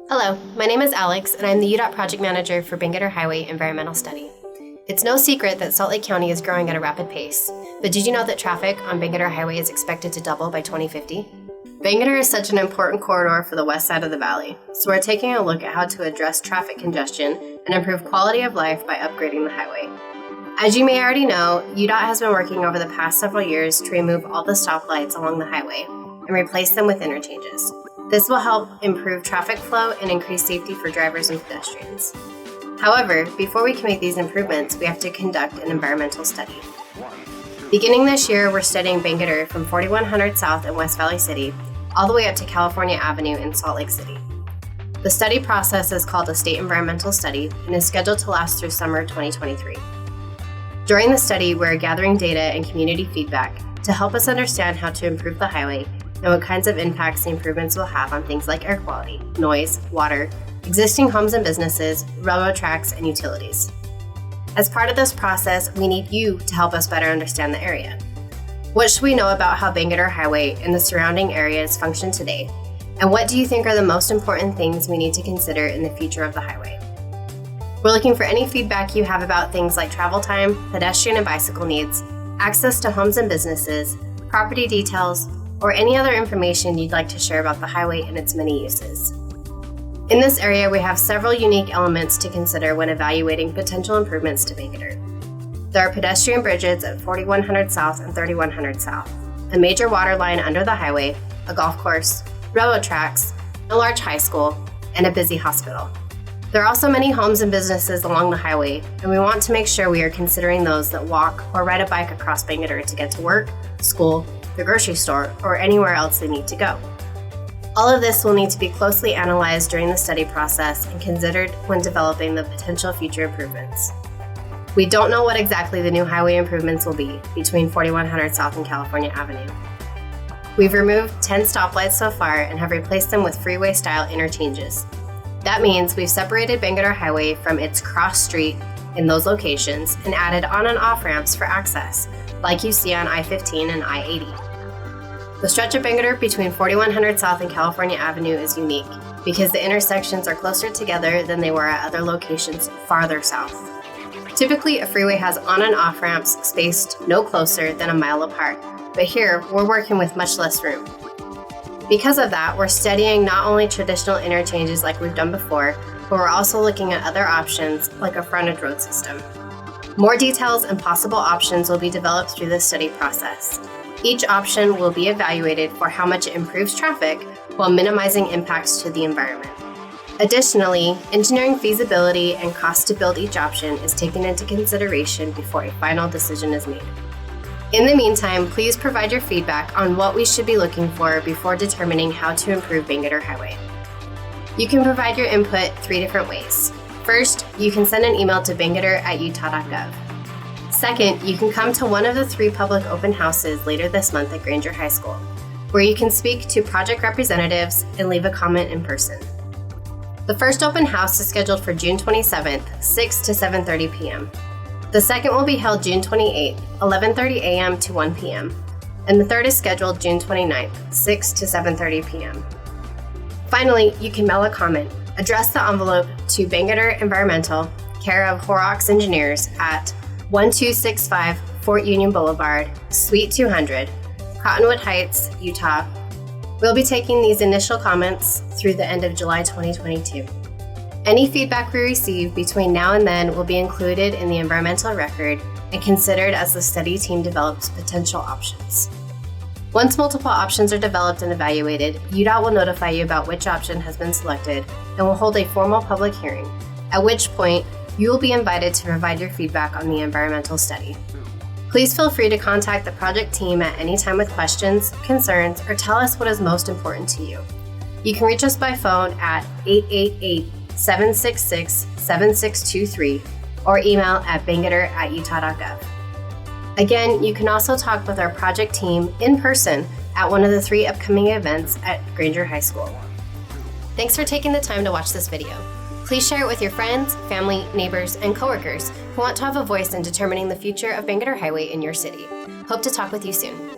Hello, my name is Alex, and I'm the UDOT Project Manager for Bangerter Highway Environmental Study. It's no secret that Salt Lake County is growing at a rapid pace, but did you know that traffic on Bangerter Highway is expected to double by 2050? Bangerter is such an important corridor for the west side of the valley, so we're taking a look at how to address traffic congestion and improve quality of life by upgrading the highway. As you may already know, UDOT has been working over the past several years to remove all the stoplights along the highway and replace them with interchanges. This will help improve traffic flow and increase safety for drivers and pedestrians. However, before we can make these improvements, we have to conduct an environmental study. Beginning this year, we're studying Bangerter from 4100 South in West Valley City all the way up to California Avenue in Salt Lake City. The study process is called a state environmental study and is scheduled to last through summer 2023. During the study, we're gathering data and community feedback to help us understand how to improve the highway and what kinds of impacts the improvements will have on things like air quality, noise, water, existing homes and businesses, railroad tracks, and utilities. As part of this process, we need you to help us better understand the area. What should we know about how Bangerter Highway and the surrounding areas function today? And what do you think are the most important things we need to consider in the future of the highway? We're looking for any feedback you have about things like travel time, pedestrian and bicycle needs, access to homes and businesses, property details, or any other information you'd like to share about the highway and its many uses. In this area, we have several unique elements to consider when evaluating potential improvements to Bangerter. There are pedestrian bridges at 4100 South and 3100 South, a major water line under the highway, a golf course, railroad tracks, a large high school, and a busy hospital. There are also many homes and businesses along the highway, and we want to make sure we are considering those that walk or ride a bike across Bangerter to get to work, school, the grocery store, or anywhere else they need to go. All of this will need to be closely analyzed during the study process and considered when developing the potential future improvements. We don't know what exactly the new highway improvements will be between 4100 South and California Avenue. We've removed 10 stoplights so far and have replaced them with freeway-style interchanges. That means we've separated Bangerter Highway from its cross street in those locations and added on and off ramps for access, like you see on I-15 and I-80. The stretch of Bangerter between 4100 South and California Avenue is unique because the intersections are closer together than they were at other locations farther south. Typically, a freeway has on and off ramps spaced no closer than a mile apart, but here we're working with much less room. Because of that, we're studying not only traditional interchanges like we've done before, but we're also looking at other options like a frontage road system. More details and possible options will be developed through this study process. Each option will be evaluated for how much it improves traffic while minimizing impacts to the environment. Additionally, engineering feasibility and cost to build each option is taken into consideration before a final decision is made. In the meantime, please provide your feedback on what we should be looking for before determining how to improve Bangerter Highway. You can provide your input 3 different ways. First, you can send an email to bangerter@utah.gov. Second, you can come to one of the 3 public open houses later this month at Granger High School, where you can speak to project representatives and leave a comment in person. The first open house is scheduled for June 27th, 6 to 7:30 p.m. The second will be held June 28th, 11:30 a.m. to 1 p.m. And the third is scheduled June 29th, 6 to 7:30 p.m. Finally, you can mail a comment. Address the envelope to Bangerter Environmental, care of Horrocks Engineers at 1265 Fort Union Boulevard, Suite 200, Cottonwood Heights, Utah. We'll be taking these initial comments through the end of July 2022. Any feedback we receive between now and then will be included in the environmental record and considered as the study team develops potential options. Once multiple options are developed and evaluated, UDOT will notify you about which option has been selected and will hold a formal public hearing, at which point you will be invited to provide your feedback on the environmental study. Please feel free to contact the project team at any time with questions, concerns, or tell us what is most important to you. You can reach us by phone at 888-766-7623 or email at bangerter@utah.gov. Again, you can also talk with our project team in person at one of the 3 upcoming events at Granger High School. Thanks for taking the time to watch this video. Please share it with your friends, family, neighbors, and coworkers who want to have a voice in determining the future of Bangerter Highway in your city. Hope to talk with you soon.